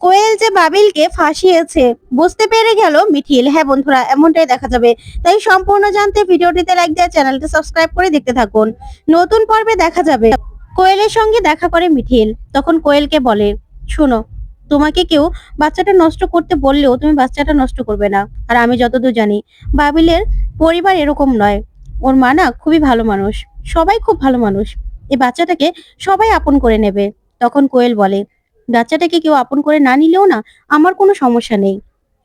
কোয়েল যে বাবিলকে ফাঁসিয়েছে বুঝতে পেরে গেল মিঠিল। হ্যাঁ বন্ধুরা, এমনটাই দেখা যাবে। তাই সম্পূর্ণ জানতে ভিডিওটিতে লাইক দিয়ে চ্যানেলটি সাবস্ক্রাইব করে দেখতে থাকুন। নতুন পর্বে দেখা যাবে কোয়েলের সঙ্গে দেখা করে মিঠিল। তখন কোয়েলকে বলে, শোনো, তোমাকে কেউ বাচ্চাটা নষ্ট করতে বললেও তুমি বাচ্চাটা নষ্ট করবে না। আর আমি যতদূর জানি বাবিলের পরিবার এরকম নয়। ওর মা না খুবই ভালো মানুষ, সবাই খুব ভালো মানুষ। এই বাচ্চাটাকে সবাই আপন করে নেবে। তখন কোয়েল বলে, বাচ্চাটাকে কেউ আপন করে না নিলেও না আমার কোনো সমস্যা নেই।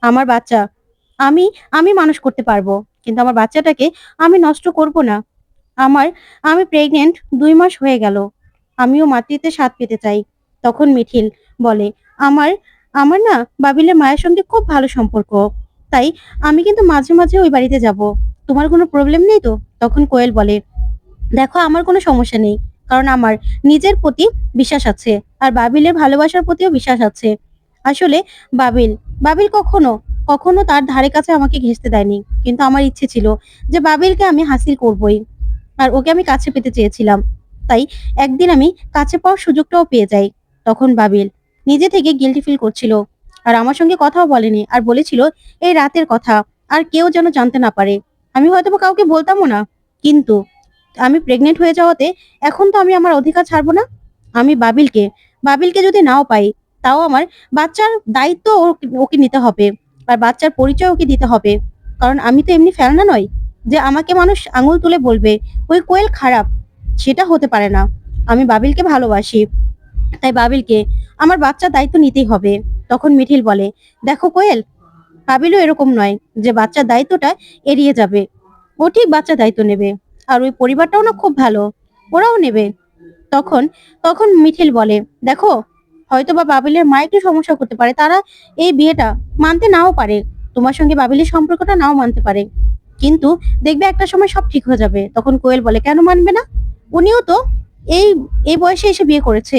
আমার বাচ্চা আমি আমি মানুষ করতে পারবো, কিন্তু আমার বাচ্চাটাকে আমি নষ্ট করব না। আমার আমি প্রেগনেন্ট 2 মাস হয়ে গেল, আমিও মাতৃত্বের স্বাদ পেতে চাই। তখন মিঠিল বলে, আমার আমার না বাবিলের মায়ের সঙ্গে খুব ভালো সম্পর্ক, তাই আমি কিন্তু মাঝে মাঝে ওই বাড়িতে যাব। তোমার কোনো প্রবলেম নেই তো? তখন কোয়েল বলে, দেখো, আমার কোনো সমস্যা নেই, কারণ আমার নিজের প্রতি বিশ্বাস আছে, আর বাবিলের ভালোবাসার প্রতিও বিশ্বাস আছে। আসলে বাবিল বাবিল কখনো কখনো তার ধারে কাছে আমাকে ঘেঁষতে দেয়নি, কিন্তু আমার ইচ্ছে ছিল যে বাবিলকে আমি হাসিল করবই, আর ওকে আমি কাছে পেতে চেয়েছিলাম। তাই একদিন আমি কাছে পাওয়ার সুযোগটাও পেয়ে যাই। তখন বাবিল নিজে থেকে গিল্টি ফিল করছিল, আর আমার সঙ্গে কথাও বলেনি, আর বলেছিল এই রাতের কথা আর কেউ যেন জানতে না পারে। আমি হয়তো বা কাউকে বলতামও না, কিন্তু আমি প্রেগনেন্ট হয়ে যাওয়াতে এখন তো আমি আমার অধিকার ছাড়বো না। আমি বাবিলকে বাবিলকে যদি নাও পাই, তাও আমার বাচ্চার দায়িত্ব ওকে নিতে হবে, আর বাচ্চার পরিচয় ওকে দিতে হবে। কারণ আমি তো এমনি ফেলনা নই যে আমাকে মানুষ আঙুল তুলে বলবে ওই কোয়েল খারাপ। সেটা হতে পারে না। আমি বাবিলকে ভালোবাসি, তাই বাবিলকে আমার বাচ্চার দায়িত্ব নিতেই হবে। তখন মিঠিল বলে, দেখো কোয়েল, বাবিলও এরকম নয় যে বাচ্চার দায়িত্বটা এড়িয়ে যাবে। ও ঠিক বাচ্চার দায়িত্ব নেবে, আর ওই পরিবারটাও না খুব ভালো, ওরাও নেবে। তখন তখন মিঠিল বলে, দেখো, হয়তো বা বাবিলের মা একটু সমস্যা করতে পারে, তারা এই বিয়েটা মানতে নাও পারে, তোমার সঙ্গে বাবিলের সম্পর্কটা নাও মানতে পারে, কিন্তু দেখবে একটা সময় সব ঠিক হয়ে যাবে। তখন কোয়েল বলে, কেন মানবে না? উনিও তো এই এই বয়সে এসে বিয়ে করেছে,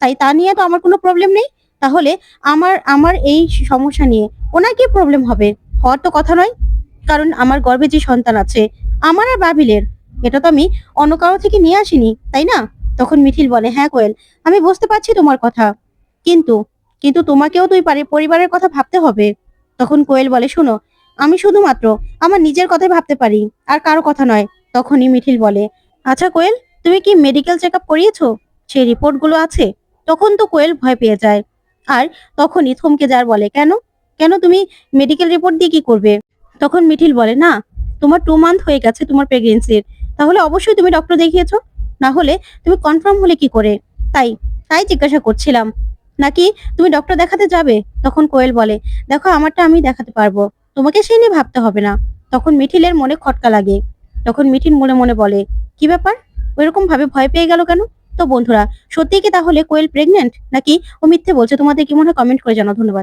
তাই তা নিয়ে তো আমার কোনো প্রবলেম নেই। তাহলে আমার আমার এই সমস্যা নিয়ে ওনার কি প্রবলেম হবে? হওয়ার তো কথা নয়, কারণ আমার গর্ভে যে সন্তান আছে আমার আর বাবিলের, এটা তো আমি অন্য কারো থেকে নিয়ে আসিনি, তাই না? তখন মিঠিল বলে, হ্যাঁ কোয়েল, আমি বুঝতে পারছি তোমার কথা, কিন্তু কিন্তু তোমাকেও তো পরিবারের কথা ভাবতে হবে। তখন কোয়েল বলে, শোনো, আমি শুধুমাত্র আমার নিজের কথাই ভাবতে পারি, আর কারো কথা নয়। তখনই মিঠিল বলে, আচ্ছা কোয়েল, তুমি কি মেডিকেল চেক আপ করিয়েছো? সেই রিপোর্ট গুলো আছে? তখন তো কোয়েল ভয় পেয়ে যায়, আর তখনই থমকে যার বলে, কেন কেন তুমি মেডিকেল রিপোর্ট দিয়ে কি করবে? তখন মিঠিল বলে, না, তোমার 2 মান্থ হয়ে গেছে তোমার প্রেগনেন্সির, তাহলে অবশ্যই তুমি ডক্টর দেখিয়েছো, না হলে তুমি কনফার্ম হলে কি করে? তাই তাই জিজ্ঞাসা করছিলাম, নাকি তুমি ডক্টর দেখাতে যাবে? তখন কোয়েল বলে, দেখো, আমারটা আমি দেখাতে পারবো, তোমাকে সেই নিয়ে ভাবতে হবে না। তখন মিঠিলের মনে খটকা লাগে। তখন মিঠিল মনে মনে বলে, কি ব্যাপার, ওইরকম ভাবে ভয় পেয়ে গেল কেন? তো বন্ধুরা, সত্যি কি তাহলে কোয়েল প্রেগনেন্ট, নাকি ও মিথ্যে বলছে? তোমাদের কি মনে হয় কমেন্ট করে জানাও। ধন্যবাদ।